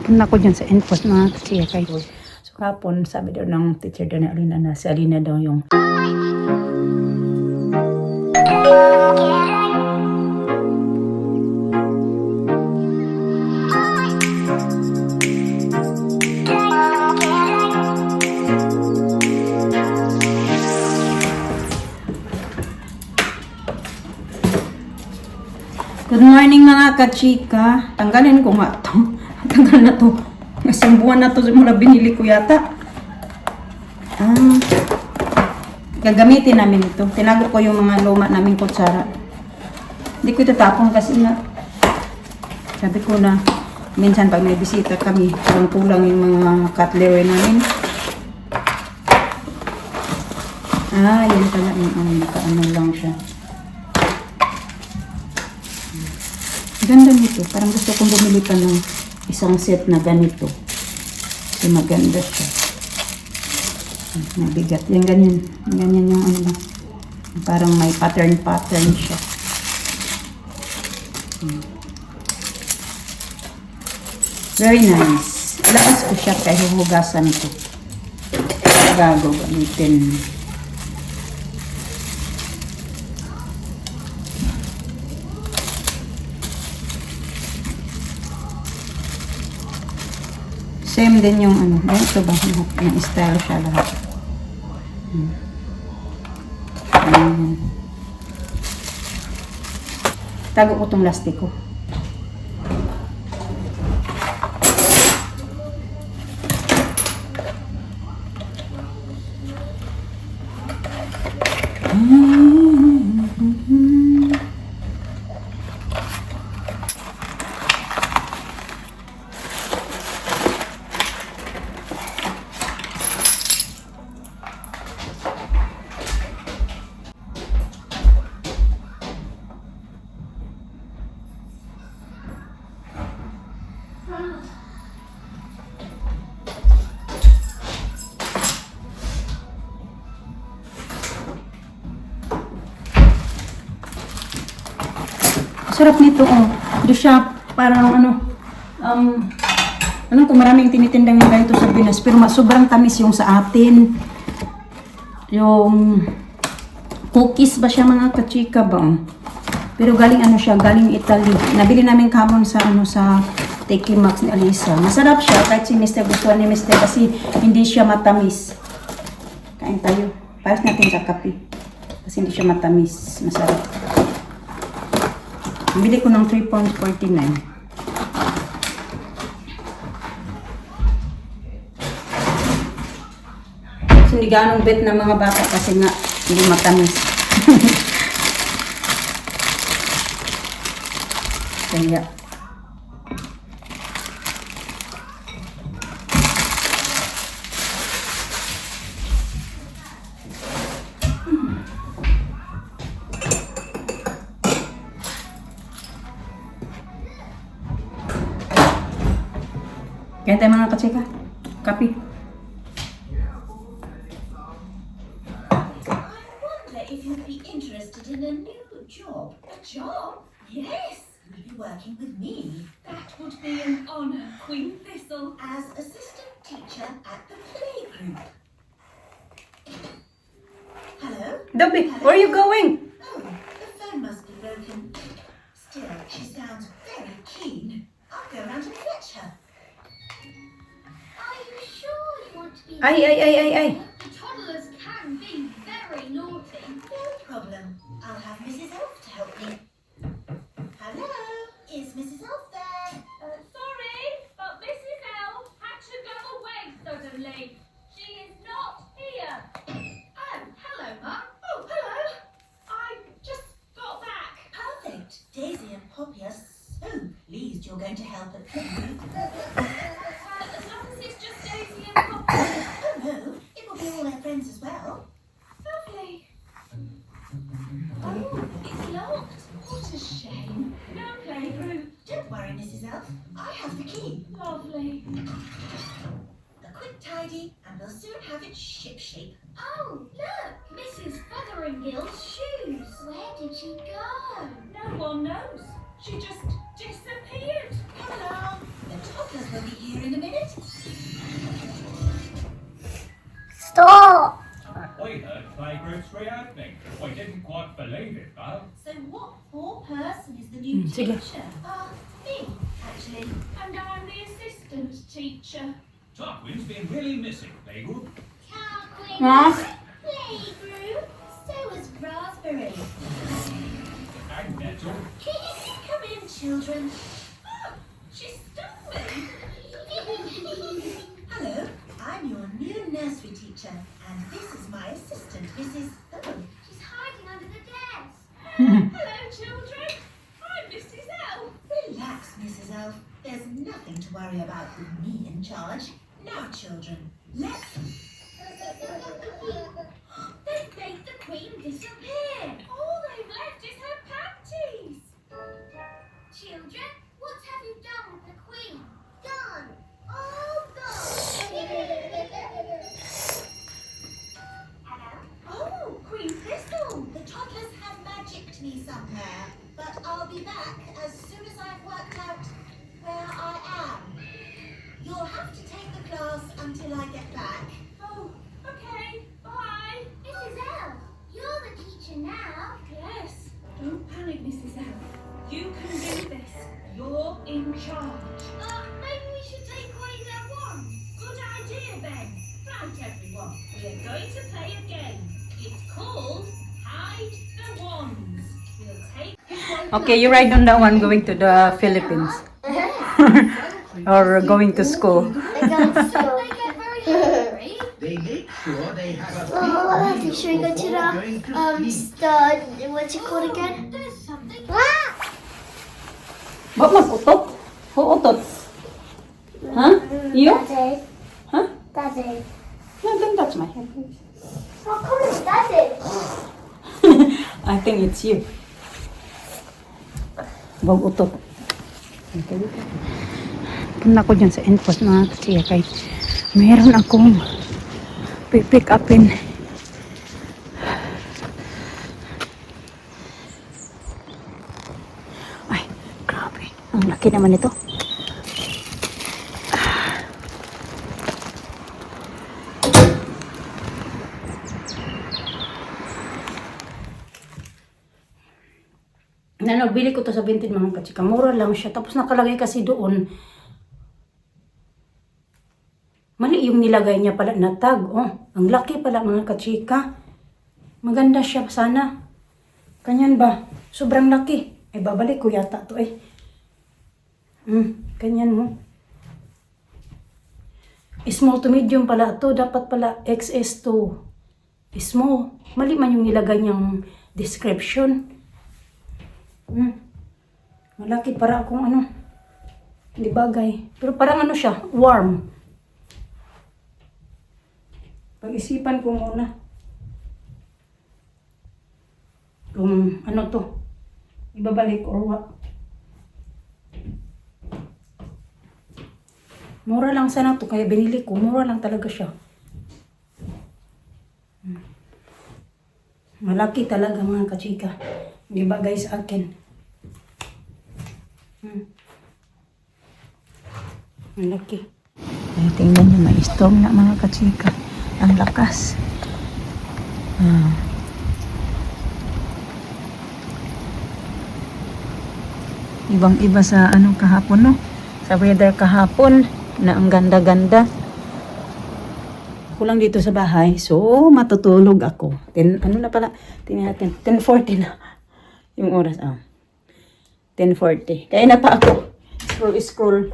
Punta ko dyan sa input mga kasiya kay Boy. So kapon, sabi daw ng teacher daw na Alina na si Alina daw yung Good morning mga kachika. Tanggalin ko nga to. Tanggal na to. Isang buwan na to mula binili ko yata. Gagamitin namin ito. Tinago ko yung mga luma naming kutsara. Hindi ko itatapon kasi nga sabi ko na minsan pag may bisita kami, kulang yung mga cutlery namin. Yan pala yung nakaano lang siya. Ganda nito. Parang gusto kong bumili pa ng isang set na ganito. Kasi maganda siya. Mabigat. Yan ganyan. Ganyan yung ano. Parang may pattern siya. Very nice. Labas ko siya kaya huhugasan ko. Gago gamitin. Same din yung ano. Ito ba? Yung style siya lahat. Tago ko itong lastiko. Sarap nito, oh. Ito siya, parang kung maraming tinitindang yung ganito sa Pinas, pero sobrang tamis yung sa atin. Yung cookies ba siya mga kachika ba? Pero galing siya, galing Italy. Nabili namin kamon sa Teki Max ni Alisa. Masarap siya, kahit si Mr. gustuhan ni Mr. kasi hindi siya matamis. Kain tayo. Pares natin sa kape. Kasi hindi siya matamis. Masarap. Bili ko ng 3.49. Kasi hindi ganong bet ng mga bata kasi nga hindi matamis. Kaya kaya tayo mga kachika. Kapi. If you'd be interested in a new job. A job? Yes. You'll be working with me. That would be an honour, Queen Thistle. As assistant teacher at the playgroup. Hello? Dobby, where are you going? Oh, the phone must be broken. Still, she sounds very keen. I'll go round and fetch her. Are you sure you want to be? Ay. The toddlers can be very naughty. No problem. I'll have Mrs. Elf to help me. Hello? Is Mrs. Elf there? Sorry, but Mrs. Elf had to go away suddenly. She is not here. Oh, hello, Mum. Oh, hello. I just got back. Perfect. Daisy and Poppy are so pleased you're going to help at playgroup. As long as it's just Daisy and Poppy. Oh, no. It will be all their friends as well. Lovely. Oh, it's locked. What a shame. No playgroup. Don't worry, Mrs. Elf. I have the key. Lovely. A quick tidy, and we'll soon have it shipshape. Oh, look, Mrs. Featheringill's shoes. Where did she go? No one knows. She just disappeared. Come along. The toddlers will be here Stop! We heard playgroups reopening. We didn't quite believe it, though. So what poor person is the new sige. teacher? Me, actually. And I'm the assistant teacher. Tarquin's been really missing, playgroup. Ha? Playgroup. So is Raspberry. And Nettle. Come in, children. She stung me. Hello, I'm your new nursery teacher, and this is my assistant, Mrs. Oh, She's hiding under the desk. Hello, children. I'm Mrs. Elf. relax, Mrs. Elf. There's nothing to worry about with me in charge. Now, children, let's... They've made the Queen disappear. All they've left is her panties. Children, what have you done with the Queen? Gone! All gone! Hello? Oh, Queen Thistle! The toddlers have magicked me somewhere, but I'll be back as soon as I've worked out where I am. You'll have to take the class until I get back. Oh, okay. Bye. Mrs. Elf, you're the teacher now. Yes. Don't panic, Mrs. Elf. You can do this. You're in charge. Maybe we should take away their wand. Good idea, Ben. Right, everyone. We're going to play a game. It's called Hide the Wands. We'll take Okay, you ride on that one going to the Philippines. Or going to school. They go to school. They get very hungry. They make sure they have a Oh, big should we go meal to before going to the, sleep. what's it called again? There's something. Ba't magputok? Huutot. Huh? You? Daddy. Huh? Daddy. No, don't touch my head. How come it's Daddy? I think it's you. Bag utot. Punta ko dyan sa endpost mga kasiya kay meron akong pick upin. Ay, grabe. Ang laki naman ito. Na nagbili ko to sa Vinted mga kachika. Mura lang siya. Tapos nakalagay kasi doon. Mali yung nilagay niya pala na tag. Oh, ang laki pala mga kachika. Maganda siya sana. Kanyan ba? Sobrang laki. Ay babalik ko yata to eh. Kanyan mo. Small to medium pala to. Dapat pala XS to small. Mali man yung nilagay niyang description. Malaki para akong ano. Hindi bagay. Pero parang ano siya. Warm. Pag-isipan ko muna. Kung ano to. Ibabalik or what. Mura lang sana to. Kaya binili ko. Mura lang talaga siya. Malaki talaga mga kachika. Hindi bagay sa akin. Malaki. Ay, tingnan nyo, may storm na mga kachika. Ang lakas. Ibang-iba sa ano kahapon, no? Sa weather kahapon na ang ganda-ganda. Ako lang dito sa bahay, so matutulog ako. Ano na pala? Tingnan natin. 10:40 na yung oras. 10:40. Kaya na pa ako. Scroll.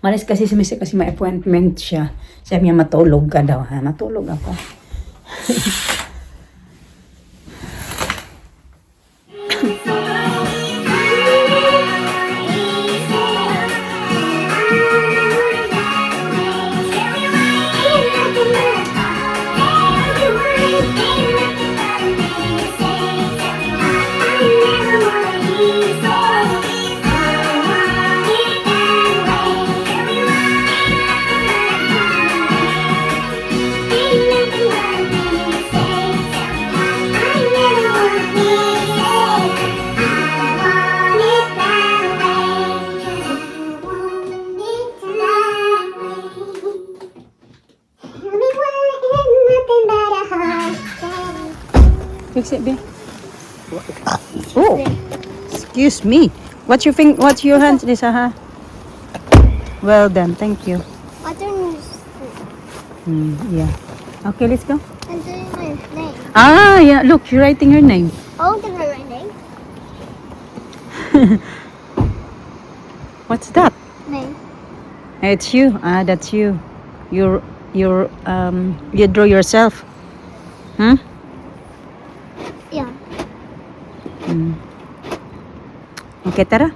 Malis kasi si Mr. kasi may appointment siya. Sabi niya matulog ka daw. Ha? Matulog ako. Thank you. Dixie, be. Oh, excuse me. What's your hands, Lisa, ha? Well done, thank you. I don't understand. Yeah. Okay, let's go. I'm doing my name. Ah, yeah, look, you're writing her name. Oh, can I write name? What's that? Name. It's you. Ah, that's you. You draw yourself. Hmm? Yeah. Okay, tara.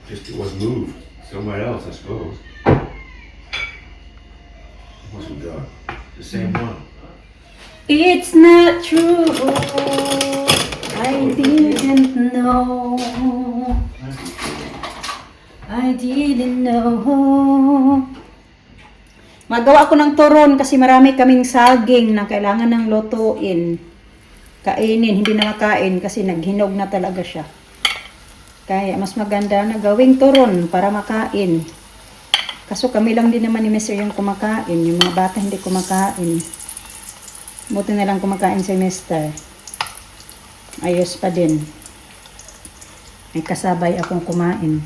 Just it was moved somewhere else, I suppose. It wasn't God. The same one. It's not true. I didn't know. I didn't know. Magawa ako ng turon kasi marami kaming saging na kailangan ng lutuin. Kainin, hindi na makain kasi naghinog na talaga siya. Kaya mas maganda na gawing turon para makain. Kaso kami lang din naman ni Mr. yung kumakain. Yung mga bata hindi kumakain. Buti na lang kumakain si Mr. Ayos pa din. May kasabay akong kumain.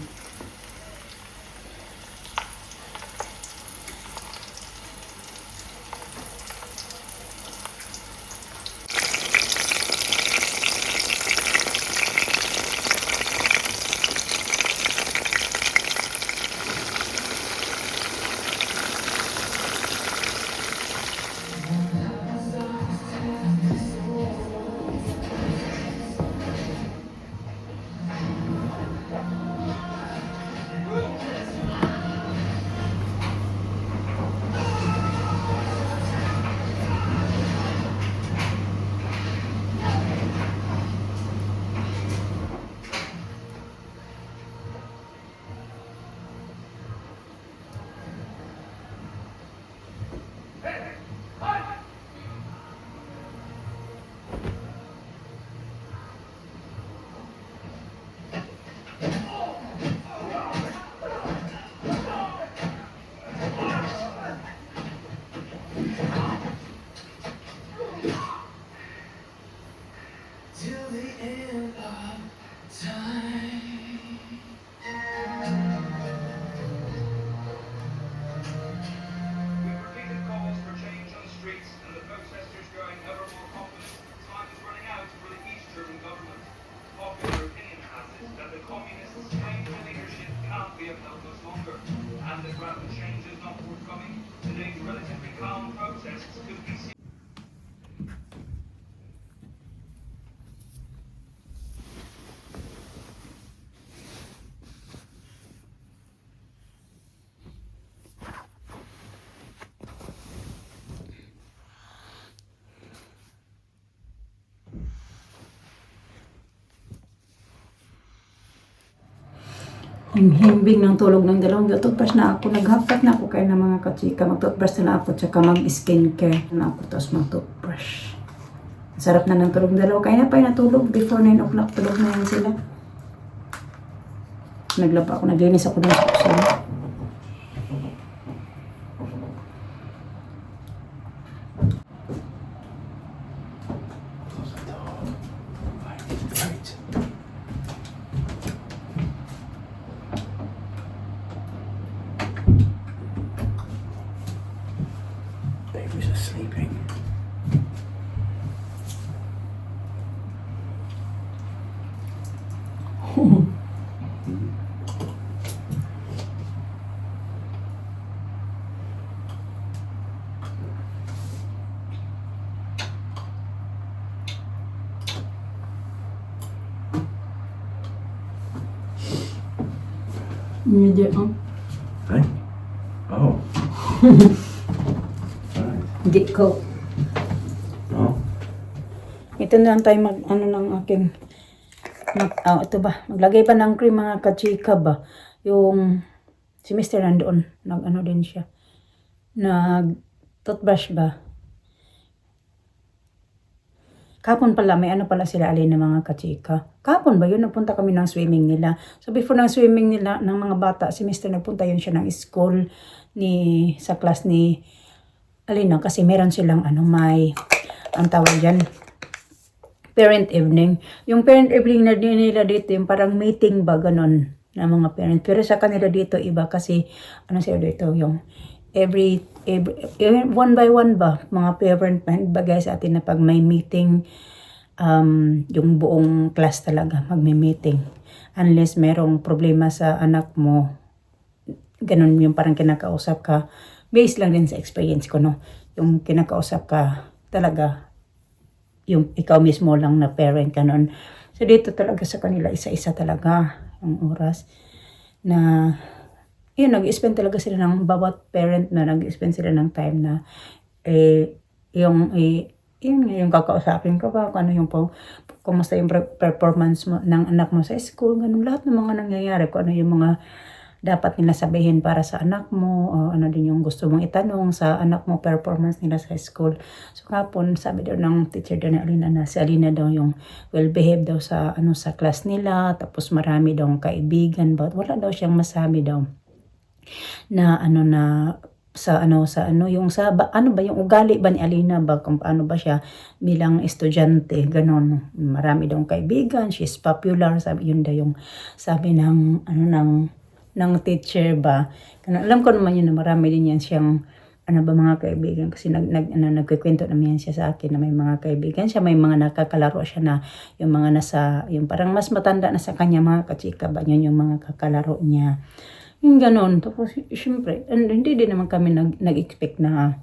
With repeated calls for change on the streets and the protesters growing ever more confident, time is running out for the East German government. Popular opinion has it that the communists' claim to leadership can't be upheld much longer, and that rapid change is not forthcoming. Today's relatively calm protests could be seen. Ang himbing ng tulog ng dalawang toothbrush na ako. Naghapat na ako kaya ng mga kachika. Mag-toothbrush na ako tsaka mag-skincare na ako tapos mag-toothbrush. Sarap na ng tulog ng dalawa. Kaya na pa yung natulog. Before 9 o'clock tulog na yan sila. Naglaba ako. Naglinis ako ng kusina. Right. Babies are sleeping. Hindi oh. Hey? Oh. Right. Hindi ko. Oh. Ito na lang tayo ano ng aking ito ba? Maglagay pa ng cream mga kachika ba? Yung si Mr. nandoon. Nag-ano din siya. Nag-toothbrush ba? Kapon pala, may ano pala sila alin ng mga kachika. Kapon ba yun? Nagpunta kami ng swimming nila. So before ng swimming nila, ng mga bata, si Mr. nagpunta yun siya ng school sa class ni Alina, kasi meron silang may, ang tawag dyan, parent evening. Yung parent evening na din nila dito, yung parang meeting ba, ganun, na mga parent. Pero sa kanila dito, iba kasi, sila dito, yung every one by one ba, mga parent bagay sa atin na pag may meeting, yung buong class talaga, magme-meeting. Unless merong problema sa anak mo, ganun yung parang kinakausap ka, based lang din sa experience ko, no? Yung kinakausap ka talaga, yung ikaw mismo lang na parent, ganun. So dito talaga sa kanila, isa-isa talaga ang oras na, yun, nag-spend talaga sila ng, bawat parent na nag-spend sila ng time na, yung kakausapin ko ba, ano yung kumusta yung performance mo ng anak mo sa school, ganun, lahat ng mga nangyayari, kung ano yung mga dapat nila sabihin para sa anak mo, o ano din yung gusto mong itanong sa anak mo, performance nila sa school. So kapon, sabi daw ng teacher daw na Alina, na si Alina daw yung well behaved daw sa sa class nila, tapos marami daw kaibigan, but wala daw siyang masabi daw na yung yung ugali ba ni Alina ba, kung paano ba siya bilang estudyante, ganon. Marami daw kaibigan, she's popular, sabi, yun daw yung sabi ng ng teacher ba. Alam ko naman yun na marami din yan siyang mga kaibigan, kasi nagkikwento naman yan siya sa akin na may mga kaibigan siya, may mga nakakalaro siya na yung mga yung parang mas matanda na sa kanya, mga kachika ba, yun yung mga kakalaro niya. Yung ganon. Tapos, syempre, hindi din naman kami nag-expect na,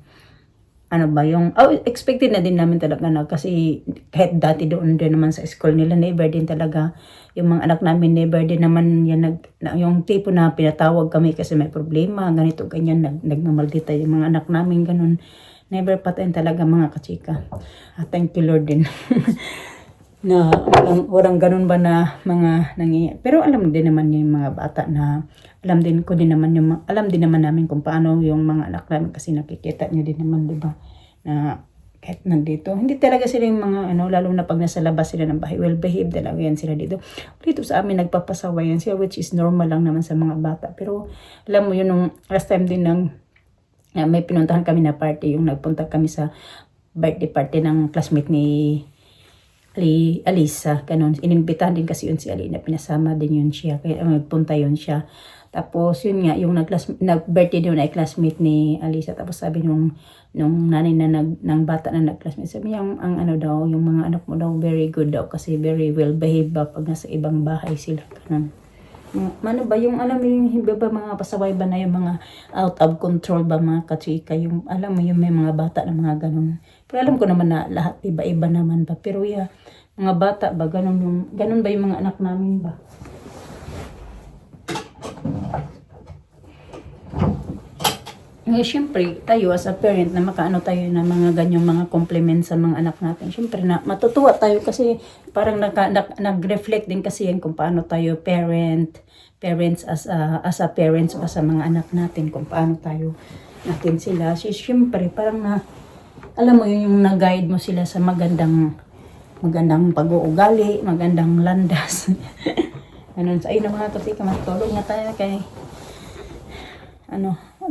expected na din namin talaga na, kasi kahit dati doon din naman sa school nila, never din talaga, yung mga anak namin, never din naman yan, yung tipo na pinatawag kami kasi may problema, ganito, ganyan, nagmamaldita yung mga anak namin, ganon. Never patayin talaga, mga kachika. Thank you Lord din. Na walang ganun ba na mga nangyayari. Pero alam din naman yung mga bata na, alam din naman namin kung paano yung mga anak namin, kasi nakikita nyo din naman, di ba, na kahit nandito, hindi talaga sila yung mga lalo na pag nasa labas sila ng bahay, well behaved talaga yan sila dito. Dito sa amin nagpapasaway yan sila, which is normal lang naman sa mga bata. Pero alam mo yun, nung last time din may pinuntahan kami na party, yung nagpunta kami sa birthday party ng classmate ni Alisa, ganun. Inimbitahan din kasi yun si Alina, pinasama din yun siya, kaya nagpunta yun siya. Tapos yun nga, yung nag-birthday doon ay classmate ni Alisa. Tapos sabi nung nanay na ng bata na nag-classmate, sabi niya, yung mga anak mo daw very good daw, kasi very well behaved ba pag nasa ibang bahay sila, ganun. Ano ba yung mga pasaway ba na yung mga out of control ba, mga kachika, yung alam mo yung may mga bata na mga ganun. Pero alam ko naman na lahat iba-iba naman ba, pero mga bata ba ganun ba yung mga anak namin ba. Siyempre, tayo as a parent na makaano tayo na mga ganyang mga compliment sa mga anak natin. Siyempre na matutuwa tayo, kasi parang nag-reflect din kasi yan kung paano tayo parents as a parents ba sa mga anak natin, kung paano tayo natin sila. Siyempre, parang alam mo yun, yung nag-guide mo sila sa magandang pag-uugali, magandang landas. Ganun. So, ayun na mga kasika, matulog na tayo kay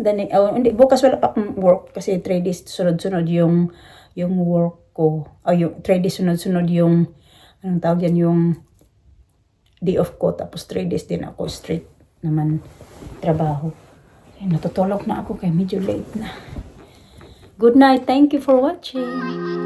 hindi, bukas wala pa akong work, kasi 3 days sunod-sunod yung work ko. Yung 3 days sunod-sunod yung tawag yan, yung day off ko, tapos 3 days din ako straight naman trabaho. Natutulog na ako kaya medyo late na. Good night. Thank you for watching.